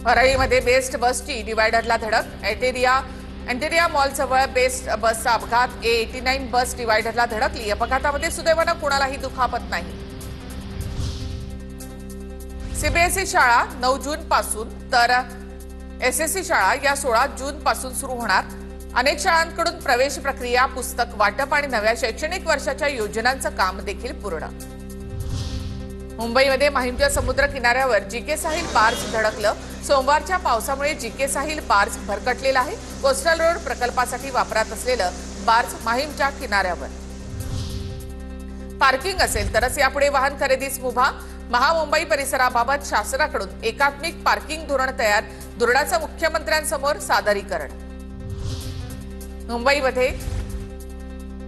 परळीमध्ये best बसची डिवायडरला धडक। एंटेरिया mall जवळ बेस्ट बसचा अपघात। A89 बस डिवायडरला धडकली। अपघातामध्ये सुदैवाने कोणालाही दुखापत नाही। सीबीएसई शाळा 9 जून पासून तर एसएससी शाळा या 16 जून पासून सुरू होणार। अनेक शाळांकडून प्रवेश प्रक्रिया, पुस्तक वाटप आणि नव्या शैक्षणिक वर्षाच्या योजनांचं काम देखील पूर्ण। मुंबईमध्ये माहीमच्या समुद्र किनाऱ्यावर जीके साहिल बार्ज धडकलं। सोमवारच्या पावसामुळे जीके साहिल बार्ज भरकटलेला आहे। कोस्टल रोड प्रकल्पासाठी वापरात असलेलं बार्ज माहीमच्या किनाऱ्यावर। पार्किंग असेल तरच यापुढे वाहन खरेदीस मुभा। महामुंबई परिसराबाबत शासनाकडून एकात्मिक पार्किंग धोरण तयार। धोरणाचं मुख्यमंत्र्यांसमोर सादरीकरण। मुंबईमध्ये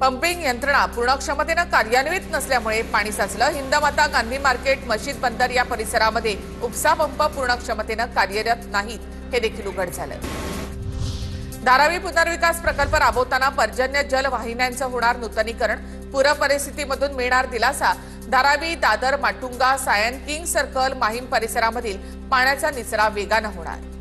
पंपिंग यंत्रणा पूर्ण क्षमतेने कार्यान्वित नसल्यामुळे पाणी साचलं। हिंदमाता, गांधी मार्केट, मशीद बंदर या परिसरामध्ये उपसा पंप पूर्ण क्षमतेने कार्यरत नाहीत, हे देखील उघड झालं। धारावी पुनर्विकास प्रकल्प राबवताना पर्जन्य जल वाहिन्यांचं होणार नूतनीकरण। पूर परिस्थितीमधून मिळणार दिलासा। धारावी, दादर, माटुंगा, सायन, किंग सर्कल, माहीम परिसरामधील पाण्याचा निचरा वेगाने होणार।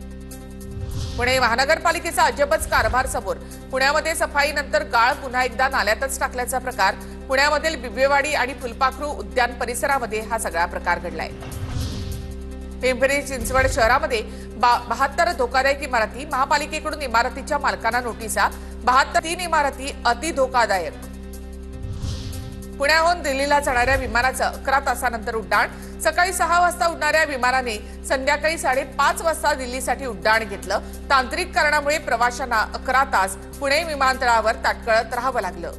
पुणे महानगरपालिकेचा अजबच कारभार समोर। पुण्यामध्ये सफाईनंतर गाळ पुन्हा एकदा नाल्यातच टाकल्याचा प्रकार। पुण्यामधील बिबवेवाडी आणि फुलपाखरू उद्यान परिसरामध्ये हा सगळा प्रकार घडलाय। पिंपरी चिंचवड शहरामध्ये 72 धोकादायक इमारती। महापालिकेकडून इमारतीच्या मालकांना नोटिसा। 72 इमारती अति धोकादायक। पुण्याहून दिल्लीला जाणाऱ्या विमानाचं 11 तासानंतर उड्डाण। सकाळी 6 वाजता उडणाऱ्या विमानाने संध्याकाळी 5:30 वाजता दिल्लीसाठी उड्डाण घेतलं। तांत्रिक कारणामुळे प्रवाशांना 11 तास पुणे विमानतळावर ताटकळत राहावं लागलं।